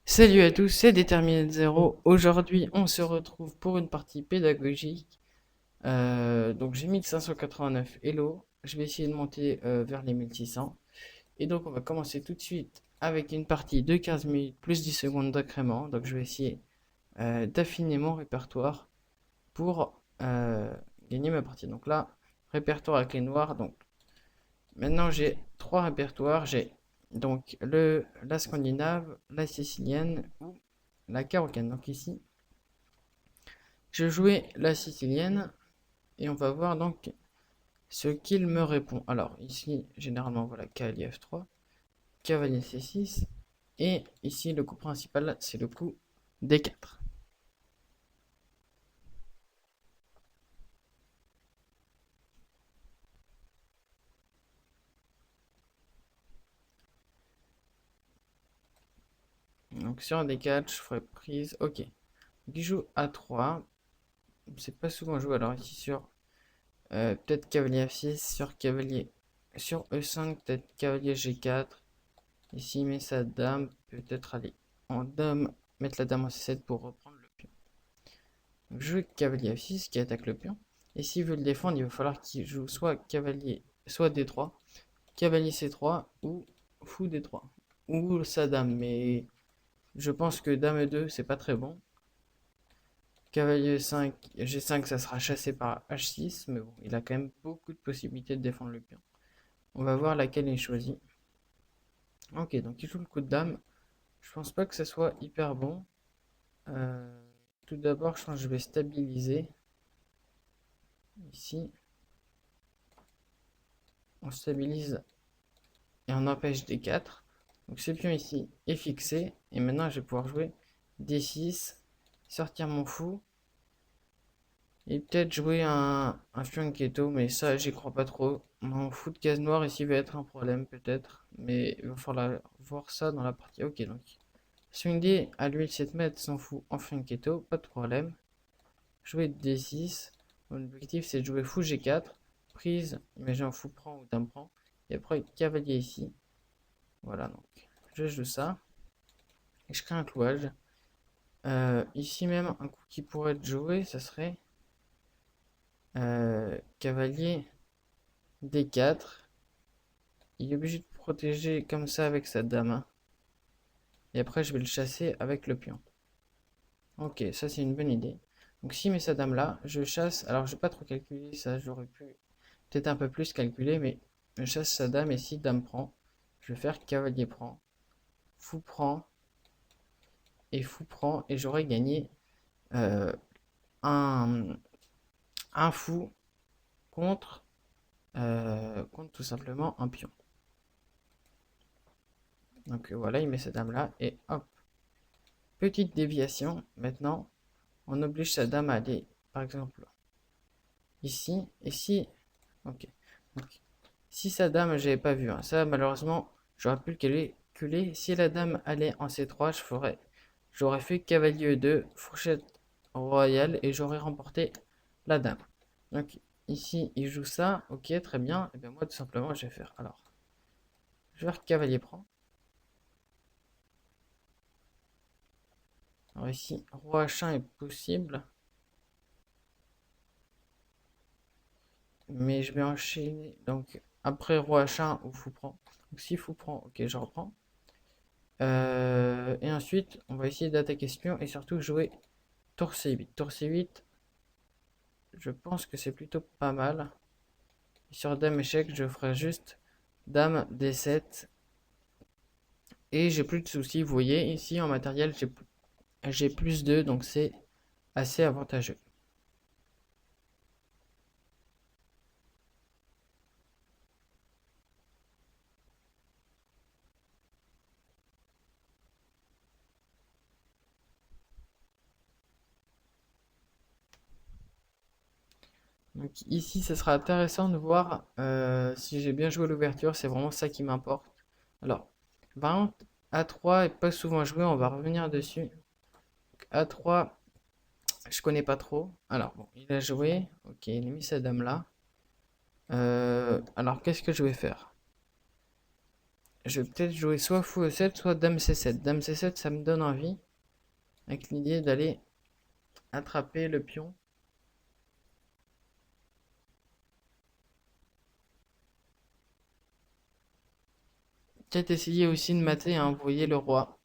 Salut à tous, c'est Déterminé de Zéro. Aujourd'hui, on se retrouve pour une partie pédagogique. Donc j'ai 1589 Hello. Je vais essayer de monter vers les 1600. Et donc on va commencer tout de suite avec une partie de 15 minutes plus 10 secondes d'incrément. Donc je vais essayer d'affiner mon répertoire pour gagner ma partie. Donc là, répertoire avec les noirs. Donc maintenant j'ai trois répertoires. J'ai donc la scandinave, la sicilienne ou la carocaine. Donc ici, je jouais la sicilienne et on va voir donc ce qu'il me répond. Alors ici, généralement, voilà, cavalier F3, cavalier C6 et ici le coup principal, c'est le coup D4. Donc sur un D4, je ferai prise. Ok. Donc il joue A3. C'est pas souvent joué. Alors ici sur peut-être cavalier F6, sur cavalier sur E5, peut-être cavalier G4. Ici il met sa dame, peut-être aller en dame, mettre la dame en C7 pour reprendre le pion. Donc je joue cavalier F6 qui attaque le pion. Et s'il veut le défendre, il va falloir qu'il joue soit cavalier, soit D3, cavalier C3 ou fou D3. Ou sa dame, mais je pense que dame E2 c'est pas très bon. Cavalier 5, G5 ça sera chassé par H6, mais bon, il a quand même beaucoup de possibilités de défendre le pion. On va voir laquelle il choisit. Ok, donc il joue le coup de dame. Je pense pas que ça soit hyper bon. Euh, Tout d'abord, je pense que je vais stabiliser. Ici, on stabilise et on empêche D4. Donc ce pion ici est fixé. Et maintenant, je vais pouvoir jouer D6, sortir mon fou. Et peut-être jouer un fianchetto, mais ça, j'y crois pas trop. Mon fou de case noire ici va être un problème, peut-être. Mais il va falloir voir ça dans la partie. Ok, donc. Swing D, à lui, c'est de mettre son fou en fianchetto, pas de problème. Jouer D6. Mon objectif, c'est de jouer fou G4. Prise, imagine fou prend ou dame prend. Et après, cavalier ici. Voilà, donc je joue ça. Et je crée un clouage. Ici même, un coup qui pourrait être joué, ça serait cavalier D4. Il est obligé de protéger comme ça avec sa dame, hein. Et après, je vais le chasser avec le pion. Ok, ça c'est une bonne idée. Donc s'il met sa dame là, je chasse. Alors je vais pas trop calculer ça, j'aurais pu peut-être un peu plus calculer, mais je chasse sa dame et si dame prend, je vais faire cavalier prend, fou prend et j'aurais gagné euh, un, un fou contre, contre tout simplement un pion. Donc voilà, il met sa dame là et hop. Petite déviation, maintenant on oblige sa dame à aller par exemple ici, ici, ok. Donc, si sa dame, j'avais pas vu, hein, ça malheureusement, j'aurais pu le calculer. Si la dame allait en C3, j'aurais fait cavalier E2, fourchette royale et j'aurais remporté la dame. Donc ici, il joue ça, ok, très bien. Et bien moi, tout simplement, je vais faire. Alors, je vais faire cavalier prend. Alors ici, roi H1 est possible, mais je vais enchaîner. Donc après roi H1 ou fou prend. Donc si fou prend, ok, je reprends. Et ensuite, on va essayer d'attaquer ce pion et surtout jouer tour C8. Tour C8, je pense que c'est plutôt pas mal. Sur dame échec, je ferai juste dame D7. Et j'ai plus de soucis. Vous voyez, ici en matériel, j'ai plus 2, donc c'est assez avantageux. Donc ici, ce sera intéressant de voir si j'ai bien joué l'ouverture. C'est vraiment ça qui m'importe. Alors, par contre, A3 est pas souvent joué. On va revenir dessus. A3, je connais pas trop. Alors, bon, il a joué. Ok, il a mis sa dame là. Alors, qu'est-ce que je vais faire? je vais peut-être jouer soit fou E7, soit dame C7. Dame C7, ça me donne envie, avec l'idée d'aller attraper le pion. Peut-être essayer aussi de mater, hein, vous voyez le roi,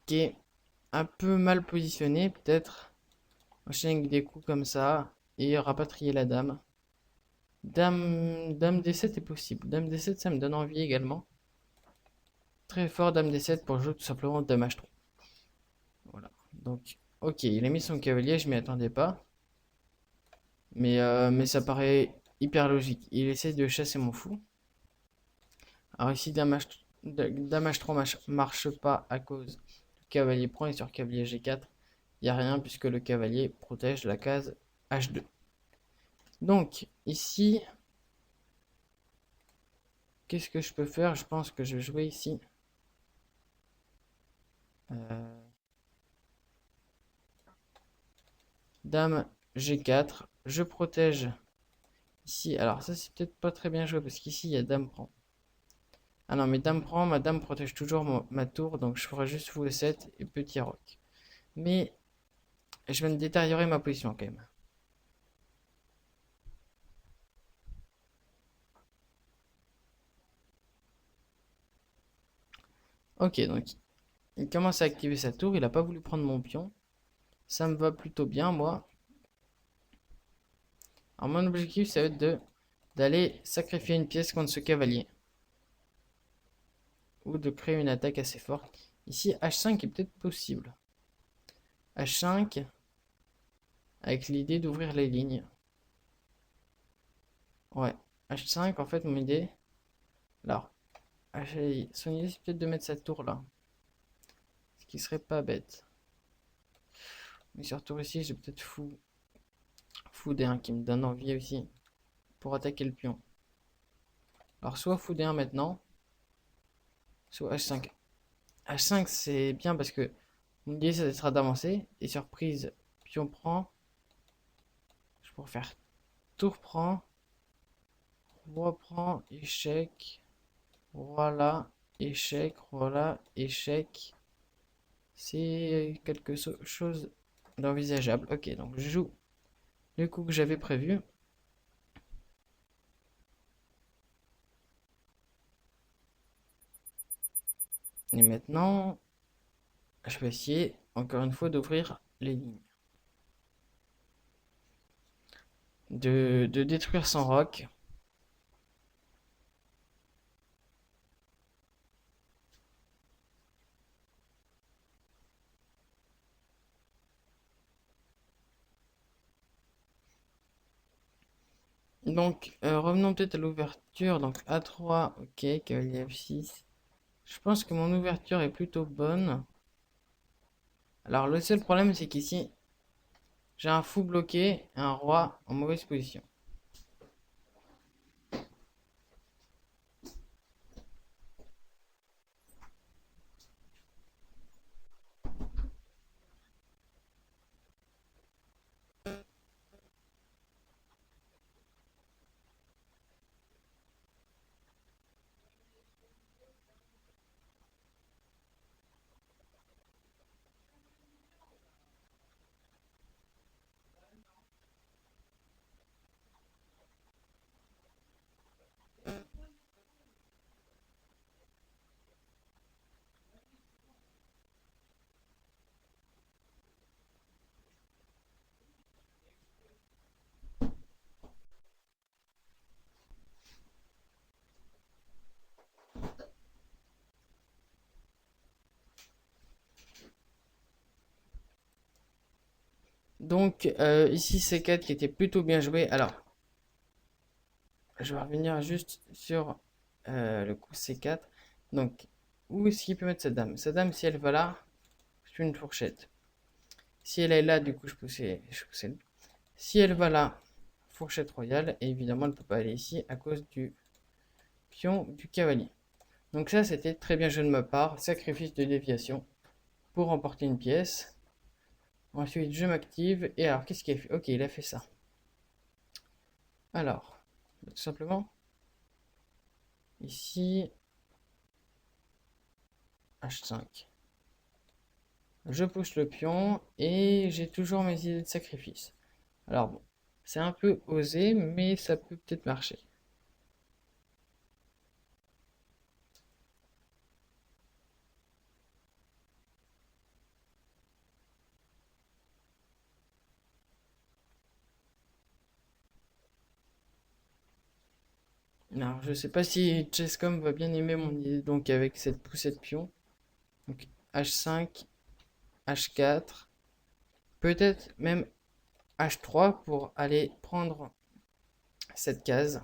qui est un peu mal positionné, peut-être enchaîner avec des coups comme ça, et rapatrier la dame. Dame D7 est possible. Dame D7, ça me donne envie également. Très fort, Dame D7 pour jouer tout simplement Dame H3. Voilà. Donc, ok, il a mis son cavalier, je m'y attendais pas. Mais ça paraît hyper logique. Il essaie de chasser mon fou. Alors ici, Dame H3 marche pas à cause du cavalier prend et sur cavalier G4. Il n'y a rien puisque le cavalier protège la case H2. Donc, ici, qu'est-ce que je peux faire? Je pense que je vais jouer ici. Dame G4. Je protège ici. Alors ça c'est peut-être pas très bien joué parce qu'ici il y a dame prend. Ah non mais dame prend, ma dame protège toujours ma tour. Donc je ferai juste fou E7 et petit roc. Mais je viens de détériorer ma position quand même. Ok, donc il commence à activer sa tour. Il a pas voulu prendre mon pion. Ça me va plutôt bien moi. Alors mon objectif ça va être d'aller sacrifier une pièce contre ce cavalier. Ou de créer une attaque assez forte. Ici H5 est peut-être possible. H5 avec l'idée d'ouvrir les lignes. Ouais, H5 en fait mon idée. Alors, son idée c'est peut-être de mettre cette tour là. Ce qui serait pas bête. Mais sur tour ici, j'ai peut-être fou D1 qui me donne envie aussi pour attaquer le pion. Alors soit fou D1 maintenant, soit H5. H5 c'est bien parce que mon idée ça sera d'avancer. Et surprise, pion prend. Je pourrais faire tour prend, roi prend, échec, roi là, échec, roi là, échec. C'est quelque chose d'envisageable. Ok, donc je joue le coup que j'avais prévu. Et maintenant, je vais essayer encore une fois d'ouvrir les lignes. De détruire son roc. Donc, revenons peut-être à l'ouverture. Donc, A3, ok, cavalier F6. Je pense que mon ouverture est plutôt bonne. Alors, le seul problème, c'est qu'ici, j'ai un fou bloqué et un roi en mauvaise position. Donc, ici, C4 qui était plutôt bien joué. Alors, je vais revenir juste sur le coup C4. Donc, où est-ce qu'il peut mettre sa dame? Sa dame, si elle va là, je fais une fourchette. Si elle est là, du coup, je poussais le. Si elle va là, fourchette royale, et évidemment, elle ne peut pas aller ici à cause du pion du cavalier. Donc ça, c'était très bien joué de ma part. Sacrifice de déviation pour remporter une pièce. Ensuite, je m'active. Et alors, qu'est-ce qu'il a fait? Ok, il a fait ça. Alors, tout simplement, ici, H5. Je pousse le pion et j'ai toujours mes idées de sacrifice. Alors bon, c'est un peu osé, mais ça peut peut-être marcher. Alors, je sais pas si Chesscom va bien aimer mon idée, donc avec cette poussée de pion. Donc H5, H4, peut-être même H3 pour aller prendre cette case.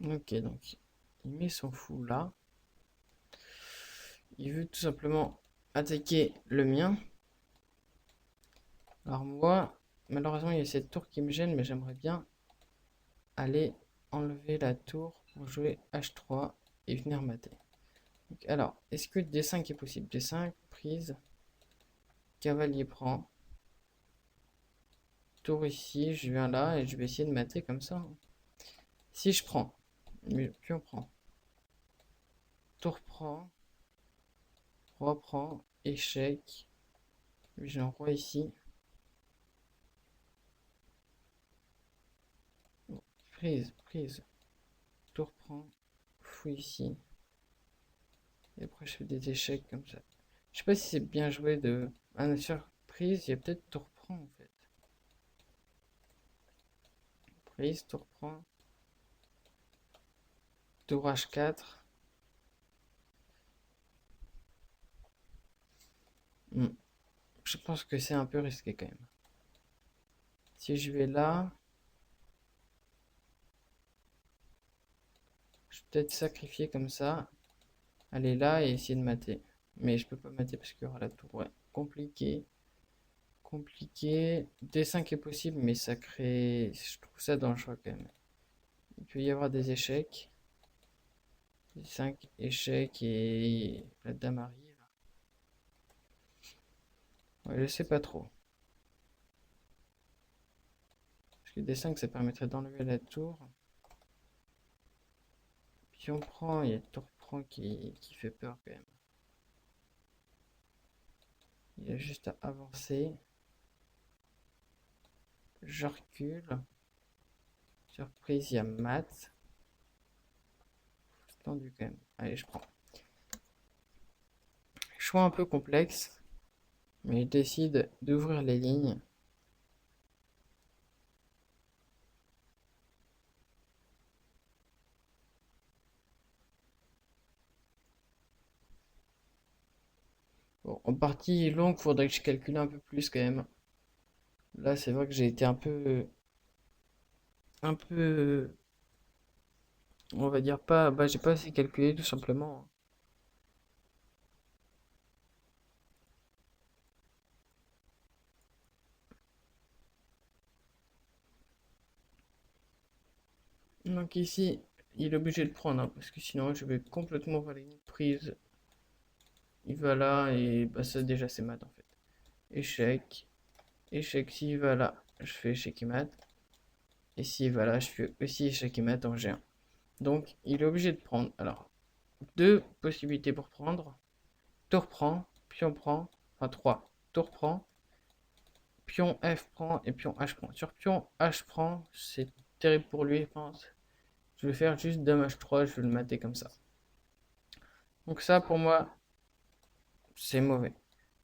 Ok, donc il met son fou là. Il veut tout simplement attaquer le mien. Alors moi, malheureusement, il y a cette tour qui me gêne, mais j'aimerais bien aller enlever la tour pour jouer H3 et venir mater. Donc, alors, est-ce que D5 est possible? D5, prise, cavalier prend. Tour ici, je viens là et je vais essayer de mater comme ça. Si je prends, pion prend. Tour prend, roi prend, échec. J'ai un roi ici. Bon, prise, prise. Tour prend, fou ici. Et après je fais des échecs comme ça. Je sais pas si c'est bien joué de... Ah, sur prise, il y a peut-être tour prend en fait. Prise, tour prend. Tour H4. Je pense que c'est un peu risqué quand même. Si je vais là, je vais peut-être sacrifier comme ça. Aller là et essayer de mater. Mais je peux pas mater parce qu'il y aura la tour. Ouais, compliqué. Compliqué. D5 est possible, mais ça crée... Je trouve ça dangereux quand même. Il peut y avoir des échecs. D5, échec et la dame arrive. Ouais, je sais pas trop. Parce que D5, ça permettrait d'enlever la tour. Pion prend, il y a tour prend qui fait peur quand même. Il y a juste à avancer. Je recule. Surprise, il y a mat. C'est tendu quand même. Allez, je prends. Choix un peu complexe, mais je décide d'ouvrir les lignes. Bon, en partie longue, faudrait que je calcule un peu plus quand même. Là, c'est vrai que j'ai été un peu, on va dire pas, bah j'ai pas assez calculé tout simplement. Donc ici, il est obligé de prendre, hein, parce que sinon je vais complètement voler une prise. Il va là et bah ça déjà c'est mat en fait. Échec, échec s'il va là, je fais échec et mat. Et s'il va là, je fais aussi échec et mat en G1. Donc il est obligé de prendre. Alors, deux possibilités pour prendre. Tour prend, pion prend, enfin 3. Tour prend, pion F prend et pion H prend. Sur pion H prend, c'est terrible pour lui, je pense. Je vais faire juste dame H3, je vais le mater comme ça. Donc ça, pour moi, c'est mauvais.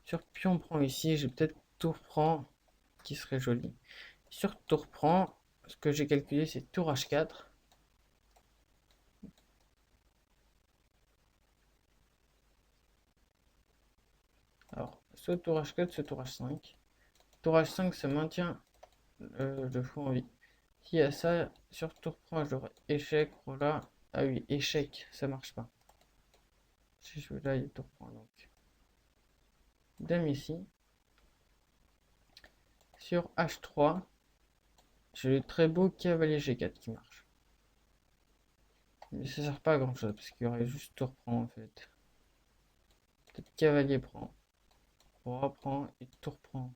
Sur pion prend ici, j'ai peut-être tour prend qui serait joli. Sur tour prend, ce que j'ai calculé, c'est tour H4. Alors, soit tour H4, soit tour H5. Tour H5, ça maintient le fou en vie. S'il y a ça, sur tour prend, j'aurai échec, voilà. Ah oui, échec, ça marche pas. Si je veux là, il y a tour prend donc. Dame ici. Sur H3, j'ai le très beau cavalier G4 qui marche. Mais ça sert pas à grand chose parce qu'il y aurait juste tour prend en fait. Peut-être cavalier prend. Roi prend et tour prend.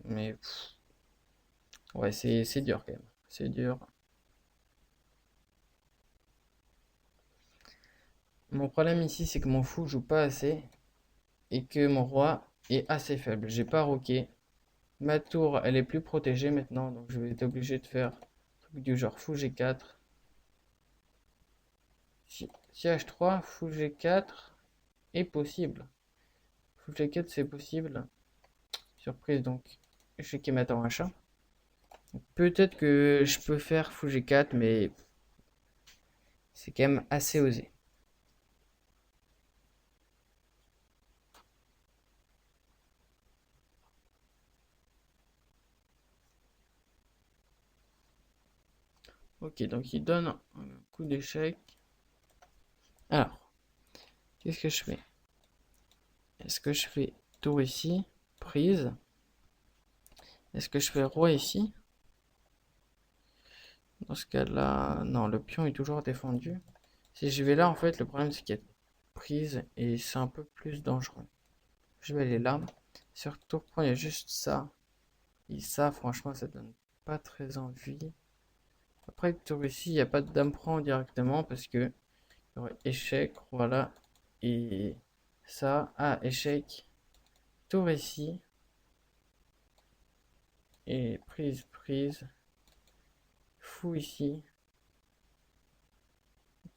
Mais Ouais, c'est dur quand même. C'est dur. Mon problème ici, c'est que mon fou joue pas assez et que mon roi est assez faible. J'ai pas roqué. Ma tour, elle est plus protégée maintenant, donc je vais être obligé de faire un truc du genre fou G4. Si H3, fou G4 est possible. Fou G4, c'est possible. Surprise, donc échec et mat en H1. Peut-être que je peux faire fou G4, mais c'est quand même assez osé. Ok, donc il donne un coup d'échec. Alors, qu'est-ce que je fais? Est-ce que je fais tour ici, prise? Est-ce que je fais roi ici? Dans ce cas-là, non, le pion est toujours défendu. Si je vais là, en fait, le problème c'est qu'il y a prise et c'est un peu plus dangereux. Je vais aller là. Sur tour point, il y a juste ça. Et ça, franchement, ça donne pas très envie. Après, tour ici, il n'y a pas de dame prend directement parce que il y aurait échec, voilà. Et ça, ah, échec. Tour ici. Et prise, prise. Fou ici.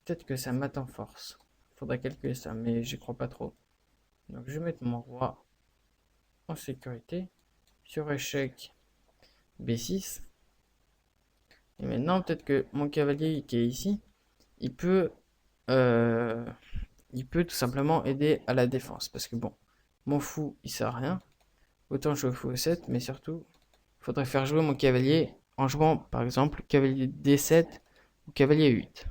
Peut-être que ça mate en force. Faudrait calculer ça, mais j'y crois pas trop. Donc je vais mettre mon roi en sécurité. Sur échec, B6. Et maintenant, peut-être que mon cavalier qui est ici, il peut, euh, il peut tout simplement aider à la défense. Parce que bon, mon fou, il sert à rien. Autant jouer fou E7, mais surtout, il faudrait faire jouer mon cavalier en jouant par exemple cavalier D7 ou cavalier 8.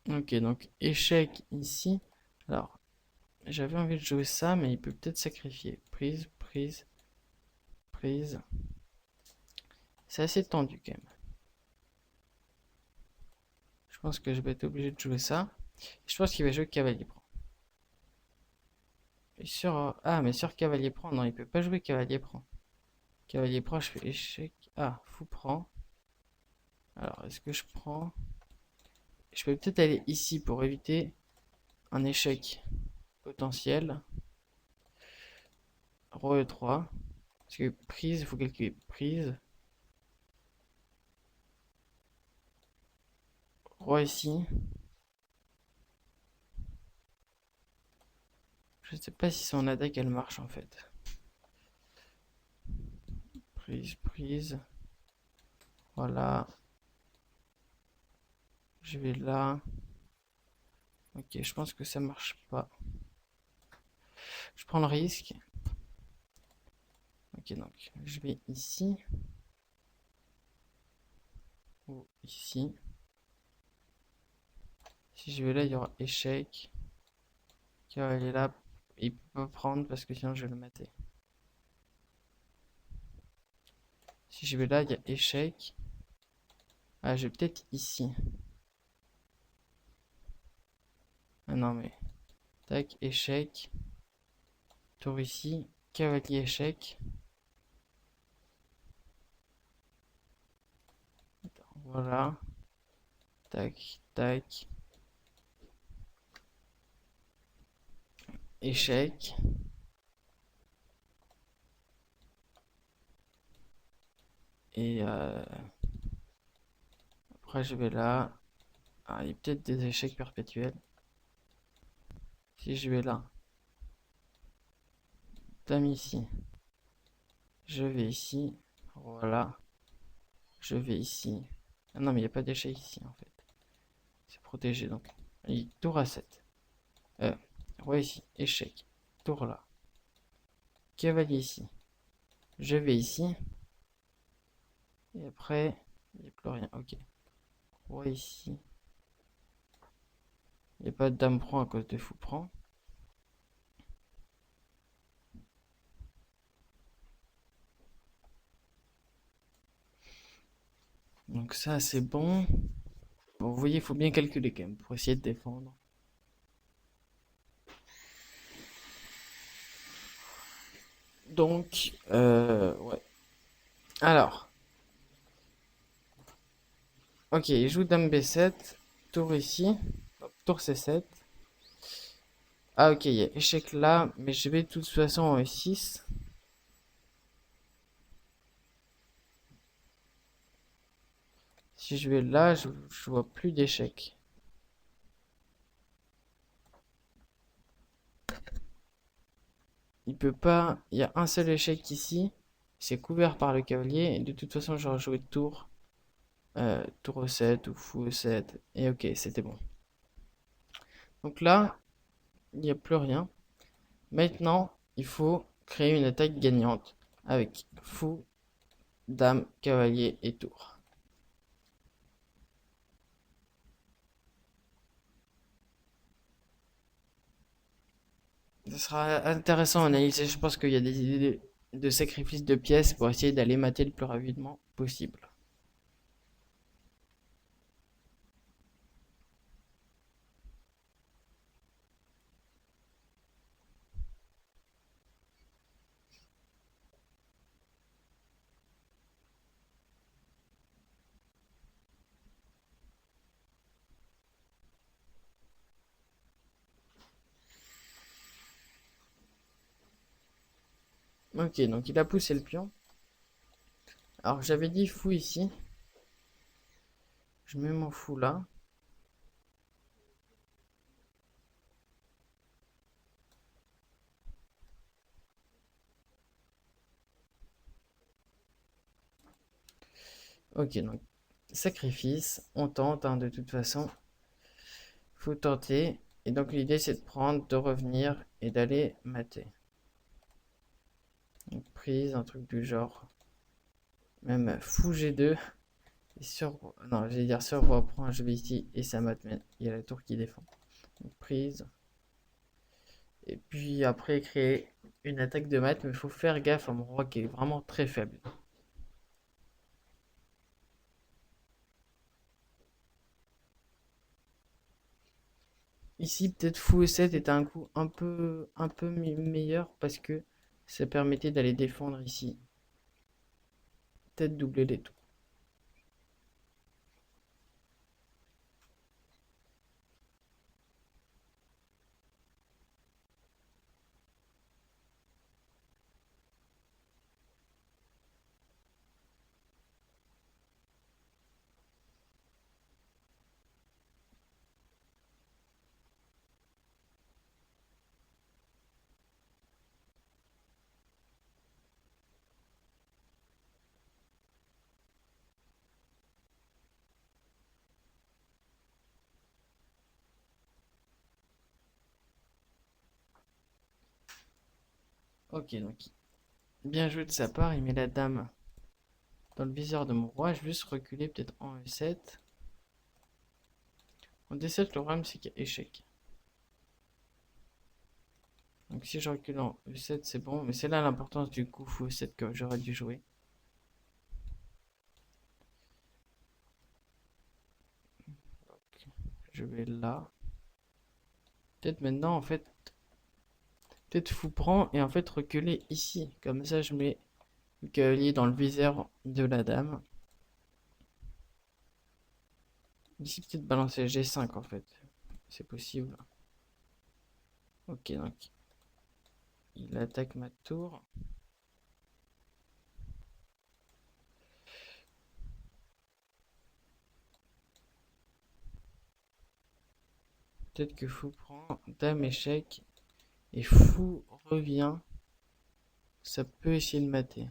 Ok, donc échec ici. Alors, j'avais envie de jouer ça, mais il peut peut-être sacrifier. Prise, prise, prise. C'est assez tendu quand même. Je pense que je vais être obligé de jouer ça. Je pense qu'il va jouer cavalier prend. Et sur... Ah, mais sur cavalier prend, non, il peut pas jouer cavalier prend. Cavalier prend, je fais échec. Ah, fou prend. Alors, est-ce que je prends? Je peux peut-être aller ici pour éviter un échec potentiel. Roi E3. Parce que prise, il faut calculer prise. Roi ici. Je sais pas si son attaque elle marche en fait. Prise, prise. Voilà. Je vais là. Ok, je pense que ça marche pas. Je prends le risque. Ok, donc je vais ici. Ou ici. Si je vais là, il y aura échec. Qui va aller là. Il peut pas prendre parce que sinon je vais le mater. Si je vais là, il y a échec. Ah, je vais peut-être ici. Ah non, mais. Tac, échec. Tour ici. Cavalier échec. Voilà. Tac, tac. Échec. Et après, je vais là. Ah, il y a peut-être des échecs perpétuels. Si je vais là, dame ici, je vais ici, voilà, je vais ici. Ah non, mais il n'y a pas d'échec ici en fait. C'est protégé donc. Allez, tour à 7. Roi ici, échec. Tour là. Cavalier ici. Je vais ici. Et après, il n'y a plus rien. Ok. Roi ici. Il n'y a pas de dame prend à cause de fou prend. Donc ça, c'est bon. Bon, vous voyez, il faut bien calculer quand même pour essayer de défendre. Donc, ouais. Alors, ok, il joue dame B7, tour ici, tour C7. Ah ok, il y a échec là, mais je vais de toute façon en E6. Si je vais là, je vois plus d'échec. Il peut pas, il y a un seul échec ici, c'est couvert par le cavalier, et de toute façon j'aurais joué tour, tour E7 ou fou E7, et ok, c'était bon. Donc là, il n'y a plus rien. Maintenant, il faut créer une attaque gagnante avec fou, dame, cavalier et tour. Ce sera intéressant à analyser. Je pense qu'il y a des idées de sacrifice de pièces pour essayer d'aller mater le plus rapidement possible. Ok, donc il a poussé le pion. Alors j'avais dit fou ici. Je mets mon fou là. Ok, donc sacrifice. On tente, hein, de toute façon. Faut tenter. Et donc l'idée c'est de prendre, de revenir et d'aller mater. Donc prise, un truc du genre. Même fou G2. Et sur... Non, j'allais dire sur roi prend, je vais ici et ça mate, mais il y a la tour qui défend. Donc prise. Et puis après créer une attaque de mat, mais il faut faire gaffe à mon roi qui est vraiment très faible. Ici, peut-être fou E7 était un coup un peu meilleur parce que ça permettait d'aller défendre ici. Peut-être doubler les tours. Ok, donc bien joué de sa part, il met la dame dans le viseur de mon roi. Je vais juste reculer peut-être en E7. En D7, le problème c'est qu'il y a échec. Donc si je recule en E7, c'est bon. Mais c'est là l'importance du coup fou E7 que j'aurais dû jouer. Donc, je vais là. Peut-être maintenant, en fait, peut-être fou prend et en fait reculer ici. Comme ça, je mets le cavalier dans le viseur de la dame. Ici, peut-être balancer G5 en fait. C'est possible. Ok, donc il attaque ma tour. Peut-être que fou prend, dame échec, et fou revient. Ça peut essayer de mater.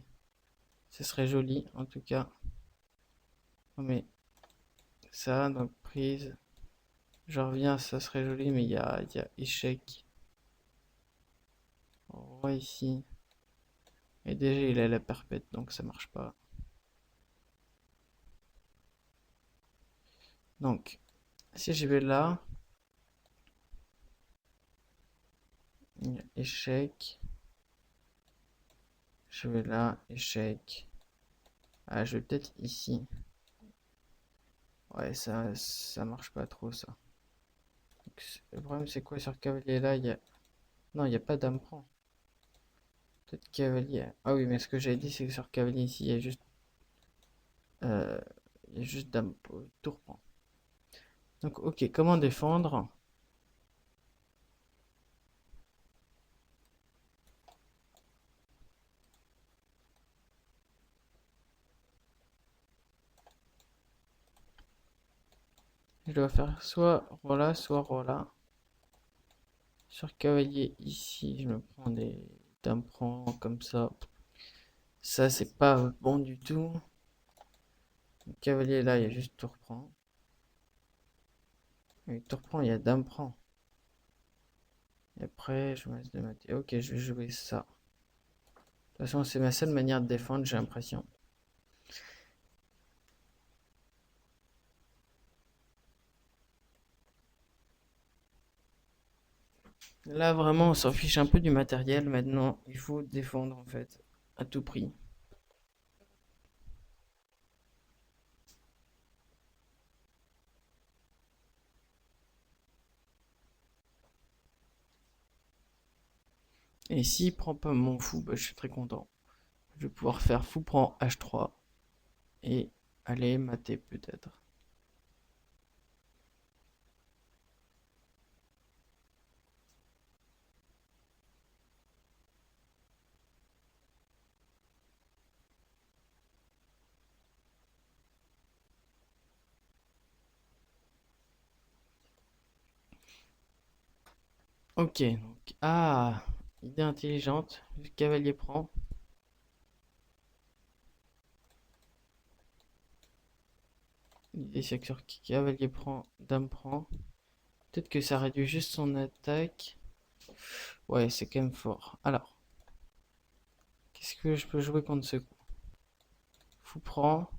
Ce serait joli, en tout cas. On met ça, donc prise. Je reviens, ça serait joli, mais il y a échec. Roi ici. Et déjà, il a la perpète, donc ça marche pas. Donc, si je vais là, il y a échec. Je vais là, échec. Ah, je vais peut-être ici. Ouais, ça marche pas trop, ça. Donc, le problème, c'est quoi sur cavalier là? Non, il n'y a pas dame prend. Peut-être cavalier. Ah oui, mais ce que j'avais dit, c'est que sur cavalier ici, euh, il y a juste dame tour prend. Donc, ok, comment défendre? Je dois faire soit roi là, soit roi là. Sur cavalier ici, je me prends des dames prend comme ça. Ça, c'est pas bon du tout. Cavalier là, il y a juste tour prend. Et tour prend, il y a dame prend. Et après, je me laisse de mater. Ok, je vais jouer ça. De toute façon, c'est ma seule manière de défendre, j'ai l'impression. Là, vraiment, on s'en fiche un peu du matériel. Maintenant, il faut défendre, en fait, à tout prix. Et s'il prend pas mon fou, bah, je suis très content. Je vais pouvoir faire fou prend H3 et aller mater peut-être. Ok, donc, ah, idée intelligente. Le cavalier prend. L'idée c'est que sur cavalier prend, dame prend. Peut-être que ça réduit juste son attaque. Ouais, c'est quand même fort. Alors, qu'est-ce que je peux jouer contre ce coup? Fou prend.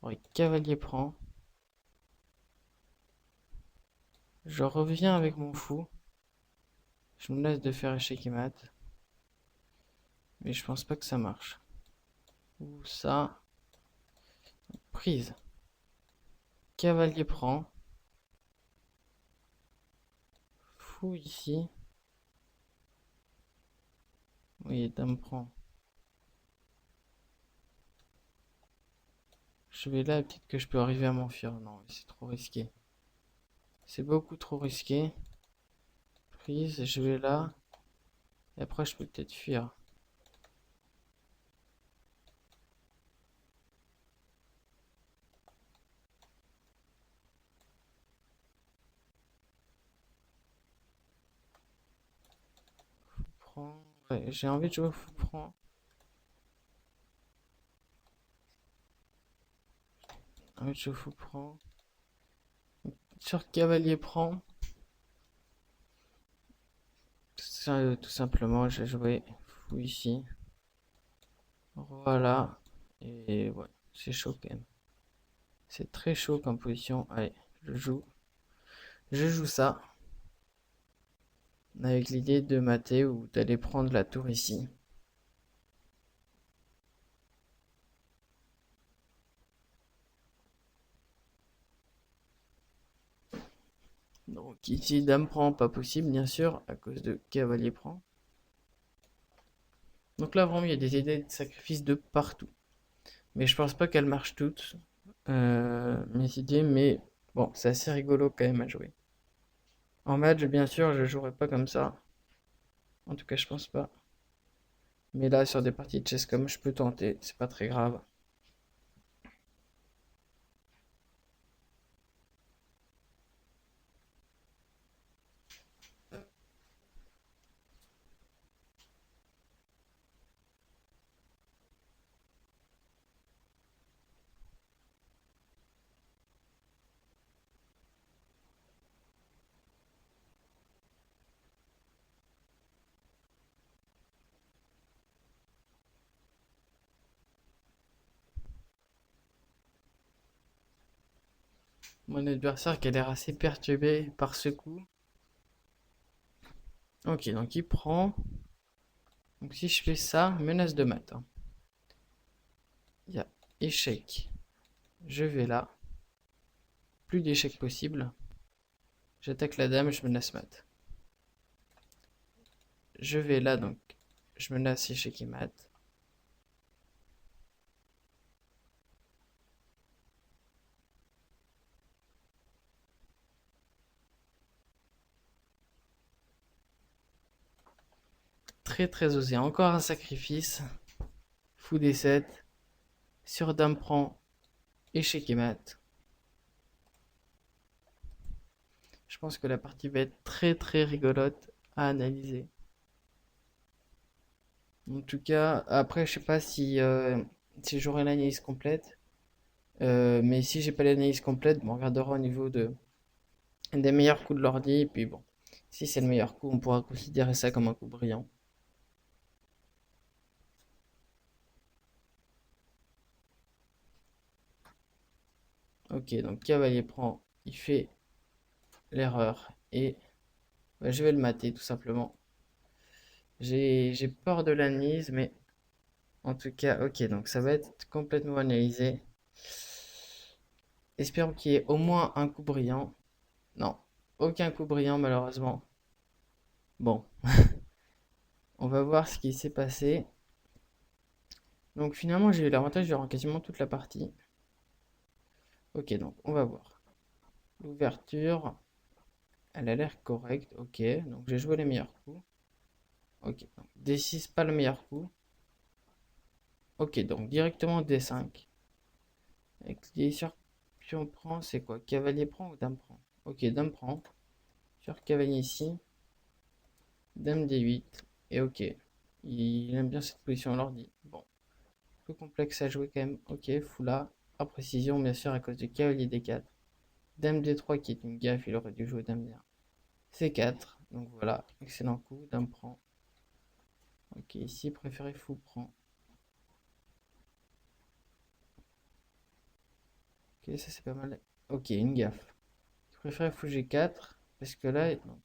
Ouais, cavalier prend. Je reviens avec mon fou. Je me laisse de faire échec et mat. Mais je pense pas que ça marche. Ou ça. Prise. Cavalier prend. Fou ici. Oui, dame prend. Je vais là, peut-être que je peux arriver à m'enfuir. Non, c'est trop risqué. C'est beaucoup trop risqué. Prise, je vais là. Et après, je peux peut-être fuir. Prends. Ouais, j'ai envie de jouer fou prend. Envie de jouer fou prend. Sur cavalier prend. Tout simplement, j'ai joué fou ici. Voilà. Et ouais, c'est chaud quand même. C'est très chaud comme position. Allez, je joue. Je joue ça. Avec l'idée de mater ou d'aller prendre la tour ici. Donc ici, dame prend, pas possible, bien sûr, à cause de cavalier prend. Donc là, vraiment, il y a des idées de sacrifice de partout. Mais je pense pas qu'elles marchent toutes, mes idées, mais bon, c'est assez rigolo quand même à jouer. En match, bien sûr, je jouerai pas comme ça. En tout cas, je pense pas. Mais là, sur des parties de chess-com, je peux tenter, c'est pas très grave. Mon adversaire qui a l'air assez perturbé par ce coup. Ok, donc il prend. Donc si je fais ça, menace de mat, hein. Il y a échec. Je vais là. Plus d'échecs possible. J'attaque la dame, je menace mat. Je vais là, donc je menace échec et mat. Très osé. Encore un sacrifice. Fou des 7. Sur dame prend échec et mat. Je pense que la partie va être très rigolote à analyser. En tout cas, après, je sais pas si j'aurai l'analyse complète. Mais si j'ai pas l'analyse complète, bon, on regardera au niveau des meilleurs coups de l'ordi. Et puis bon, si c'est le meilleur coup, on pourra considérer ça comme un coup brillant. Ok, donc cavalier prend, il fait l'erreur. Et bah, je vais le mater tout simplement. J'ai peur de l'analyse, mais en tout cas, ok, donc ça va être complètement analysé. Espérons qu'il y ait au moins un coup brillant. Non, aucun coup brillant malheureusement. Bon, on va voir ce qui s'est passé. Donc finalement, j'ai eu l'avantage durant quasiment toute la partie. Ok, donc on va voir. L'ouverture, elle a l'air correcte. Ok, donc j'ai joué les meilleurs coups. Ok, donc D6, pas le meilleur coup. Ok, donc directement D5. Avec les sur pion prend, c'est quoi? Cavalier prend ou dame prend? Ok, dame prend. Sur cavalier ici. Dame D8. Et ok. Il aime bien cette position à l'ordi. Bon. Peu complexe à jouer quand même. Ok, fou là. À précision, bien sûr, à cause du cavalier D4. Dame D3 qui est une gaffe, il aurait dû jouer dame D1. C4. Donc voilà, excellent coup. Dame prend. Ok, ici, préféré fou prend. Ok, ça c'est pas mal. Ok, une gaffe. Je préfère fou G4. Parce que là, donc,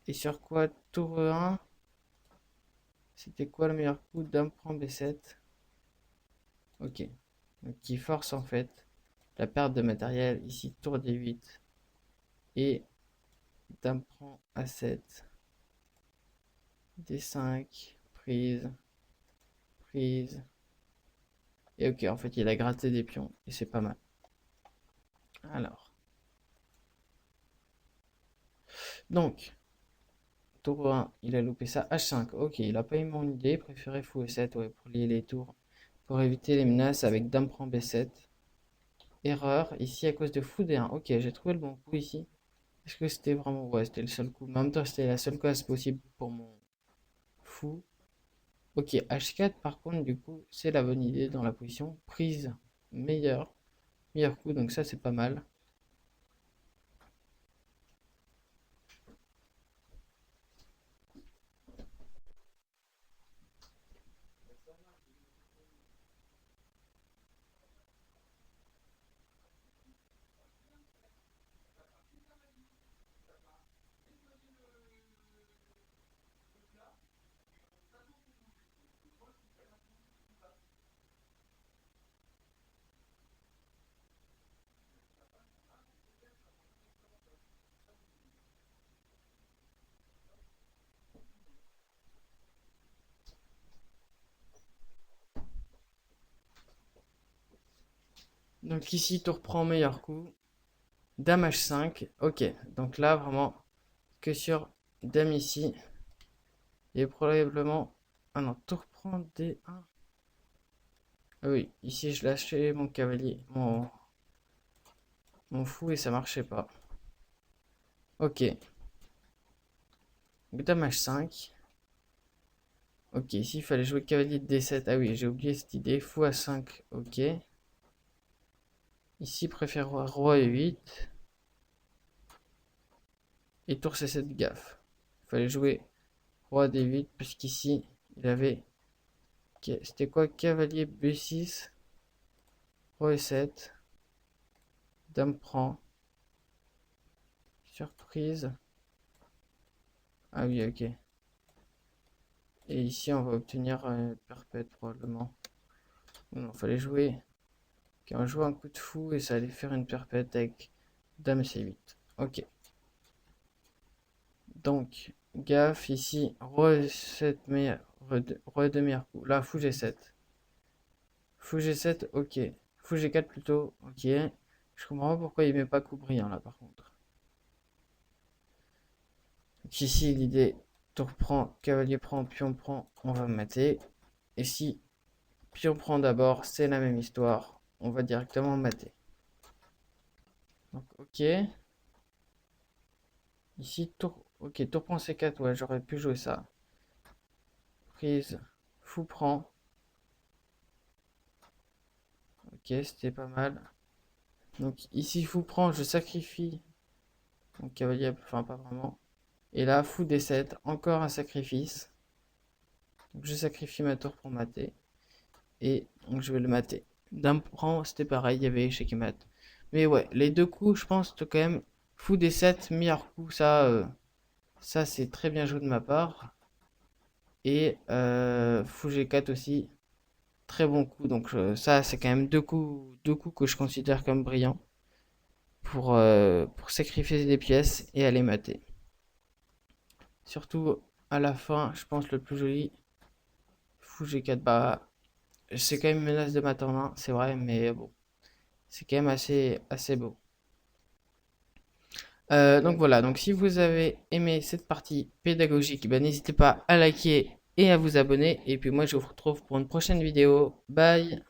et sur quoi? Tour 1. C'était quoi le meilleur coup? Dame prend B7. Ok. Donc qui force en fait la perte de matériel. Ici, tour D8. Et dame prend A7. D5. Prise. Prise. Et ok, en fait, il a gratté des pions. Et c'est pas mal. Alors. Donc, tour 1, il a loupé ça. H5. Ok, il a pas eu mon idée. Préféré fou E7, ouais, pour lier les tours. Pour éviter les menaces avec dame prend B7. Erreur. Ici, à cause de fou D1. Ok, j'ai trouvé le bon coup ici. Est-ce que c'était vraiment... Ouais, c'était le seul coup. Mais en même temps, c'était la seule case possible pour mon fou. Ok, H4, par contre, du coup, c'est la bonne idée dans la position. Prise, meilleur. Meilleur coup, donc ça, c'est pas mal. Donc ici, tour prend meilleur coup. Dame H5. Ok, donc là, vraiment, que sur Dame ici. Et probablement... Ah non, tour prend D1. Ah oui, ici, je lâchais mon cavalier, mon fou, et ça marchait pas. Ok, Dame H5. Ok, ici il fallait jouer cavalier de D7. Ah oui, j'ai oublié cette idée. Fou A5, ok. Ici, préfère roi E8. Et tour C7 gaffe. Il fallait jouer roi D8, puisqu'ici, il avait... C'était quoi? Cavalier B6. Roi E7. Dame prend. Surprise. Ah oui, ok. Et ici, on va obtenir perpète probablement. Non, fallait jouer. Ok, on joue un coup de fou et ça allait faire une perpète avec Dame C8. Ok. Donc, gaffe ici. Roi 7 meilleur. Roi 2 meilleur coup. Là, fou G7. Fou G7, ok. Fou G4 plutôt, ok. Je comprends pas pourquoi il met pas coup brillant là par contre. Donc ici, l'idée, tour prend, cavalier prend, pion prend, on va mater. Et si pion prend d'abord, c'est la même histoire. On va directement mater. Donc, ok. Ici, tour. Ok, tour prend C4, ouais, j'aurais pu jouer ça. Prise, fou prend. Ok, c'était pas mal. Donc ici, fou prend, je sacrifie. Donc cavalier, enfin pas vraiment. Et là, fou D7, encore un sacrifice. Donc je sacrifie ma tour pour mater. Et donc je vais le mater. Dame prend, c'était pareil, il y avait échec et mat. Mais ouais, les deux coups, je pense que quand même, fou D7, meilleur coup, ça c'est très bien joué de ma part. Et fou G4 aussi, très bon coup. Donc ça, c'est quand même deux coups que je considère comme brillants pour sacrifier des pièces et aller mater. Surtout à la fin, je pense le plus joli, fou G4. Bah, c'est quand même une menace de mat en main, c'est vrai, mais bon, c'est quand même assez beau. Donc voilà, donc si vous avez aimé cette partie pédagogique, ben, n'hésitez pas à liker et à vous abonner. Et puis moi, je vous retrouve pour une prochaine vidéo. Bye!